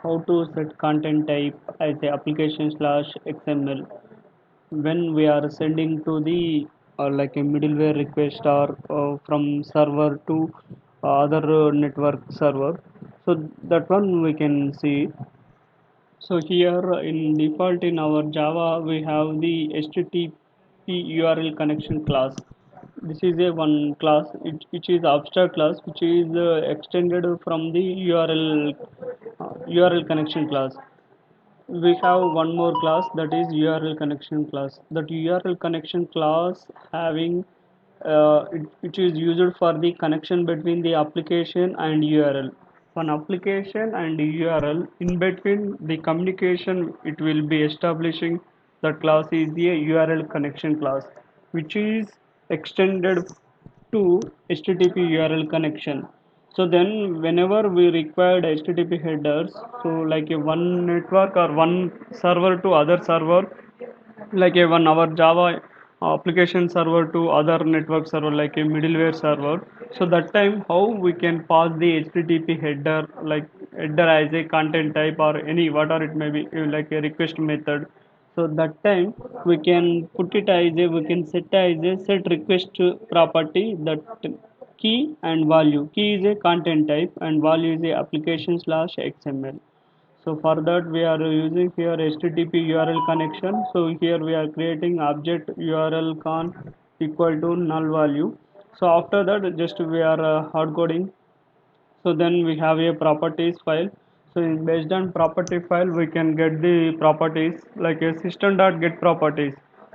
how to set content type as a application slash XML when we are sending to the like a middleware request or from server to other network server. So that one we can see. So here in default in our Java we have the HTTP URL connection class. This is a one class which is abstract class which is extended from the URL connection class. We have one more class, that is URL connection class. That URL connection class having which is used for the connection between the application and URL. One application and URL in between the communication it will be establishing, that class is the URL connection class, which is extended to HTTP URL connection. So then whenever we required HTTP headers, so like a one network or one server to other server, like a one our Java application server to other network server like a middleware server. So that time how we can pass the HTTP header, like header as a content type or any whatever it may be, like a request method. So that time we can put it as a, we can set as a set request property, that key and value. Key is a content type and value is a application slash XML. So for that we are using here HTTP URL connection. So here we are creating object URL con equal to null value. So after that just we are hard coding. So then we have a properties file. So based on property file we can get the properties like a system dot get properties.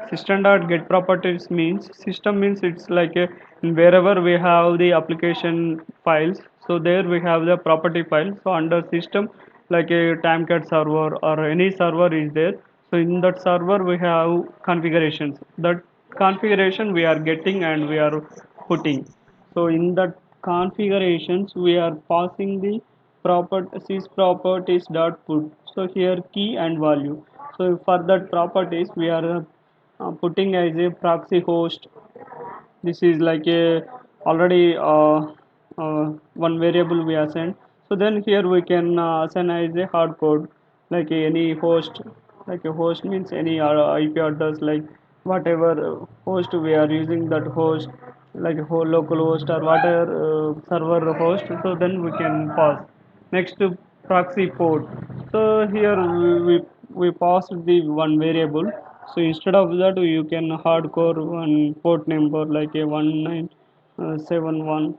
System dot get properties means system means it's like a wherever we have the application files, so there we have the property file. So under system, like a Timecast server or any server is there, so in that server we have configurations. That configuration we are getting and we are putting. So in the configurations we are passing the properties properties dot put. So here key and value. So for that properties we are putting as a proxy host. This is like a already one variable we assign. So then here we can assign as a hard code, like any host. Like a host means any IP address, like whatever host we are using, that host, like a whole local host or whatever server host. So then we can pass next to proxy port. So here we passed the one variable. So instead of that you can hardcore one port number like a 1971.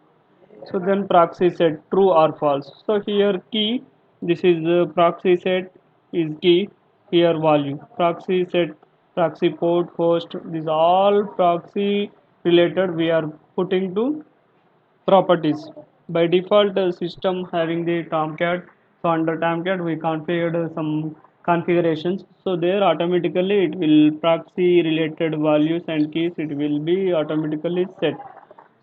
So then proxy set true or false. So here key, this is proxy set is key, here value proxy set, proxy port host, these all proxy related we are putting to properties. By default system having the Tomcat. So under Tomcat we configured some configurations, so there automatically it will proxy related values and keys it will be automatically set.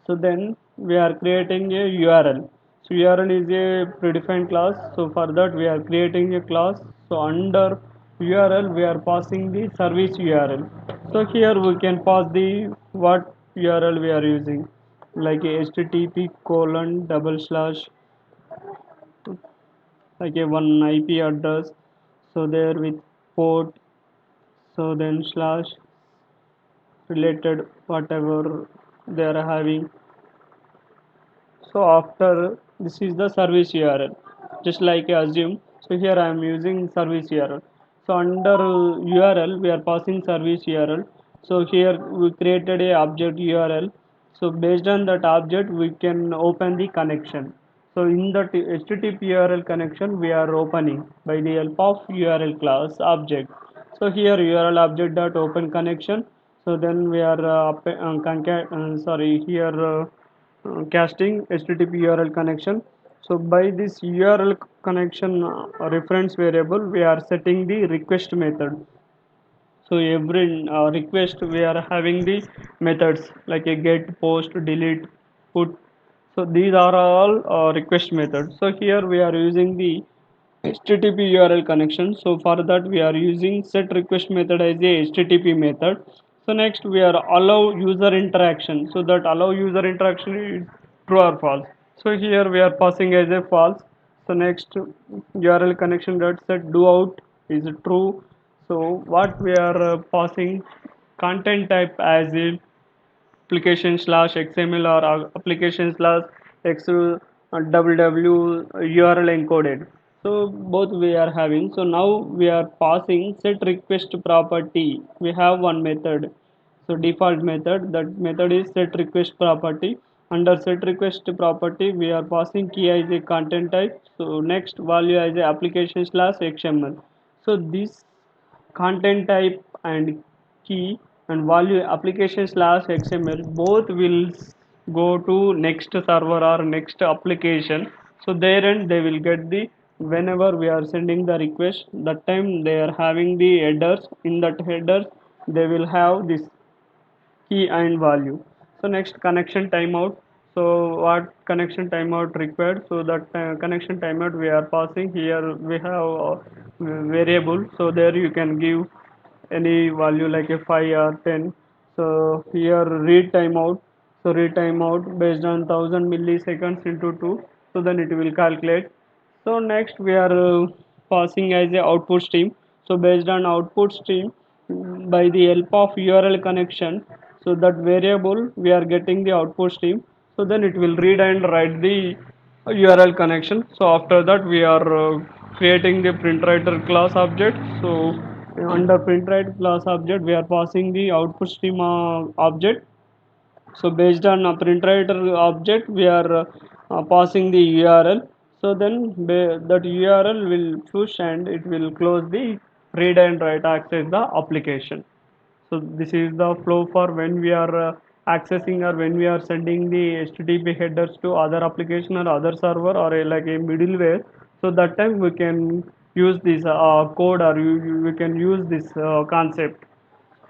So then we are creating a URL. So URL is a predefined class, so for that we are creating a class. So under URL we are passing the service URL. So here we can pass the what URL we are using, like a HTTP colon double slash, like a one IP address. So there with port, so then slash related whatever they are having. So after this is the service URL, just like assume. So here I am using service URL. So under URL we are passing service URL. So here we created a object URL. So based on that object we can open the connection. So in that HTTP URL connection we are opening by the help of URL class object. So here URL object dot open connection. So then we are sorry here. Casting HTTP URL connection. So by this URL connection reference variable, we are setting the request method. So every request we are having the methods like a get, post, delete, put. So these are all request methods. So here we are using the HTTP URL connection. So for that we are using set request method as a HTTP method. So next we are allow user interaction. So that allow user interaction is true or false. So here we are passing as a false. So next URL connection dot set do out is true. So what we are passing content type as in application slash XML or application slash X www URL encoded. So both we are having. So now we are passing set request property. We have one method. So default method, that method is set request property. Under set request property we are passing key as a content type. So next value as a application slash XML. So this content type and key and value application slash XML both will go to next server or next application. So there and they will get the whenever we are sending the request, that time they are having the headers. In that headers they will have this key and value. So next connection timeout. So what connection timeout required? So that connection timeout we are passing here, we have variable. So there you can give any value like a 5 or 10. So here read timeout. So read timeout based on 1000 milliseconds into 2. So then it will calculate. So next we are passing as a output stream. So based on output stream, by the help of URL connection, so that variable we are getting the output stream. So then it will read and write the URL connection. So after that we are creating the printwriter class object. So under printwriter class object we are passing the output stream object. So based on a printer object we are passing the URL. So then that URL will push and it will close the read and write access the application. So this is the flow for when we are accessing or when we are sending the HTTP headers to other application or other server or like a middleware. So that time we can use this code or we can use this concept.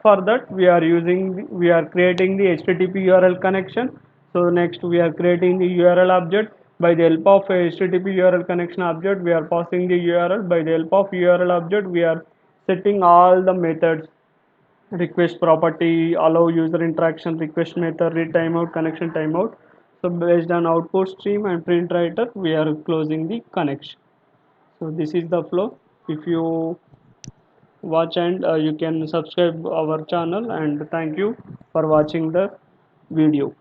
For that we are creating the HTTP URL connection. So next we are creating the URL object. By the help of a HTTP URL connection object we are passing the URL. By the help of URL object we are setting all the methods: request property, allow user interaction, request method, read timeout, connection timeout. So based on output stream and print writer we are closing the connection. So this is the flow. If you watch and you can subscribe our channel, and thank you for watching the video.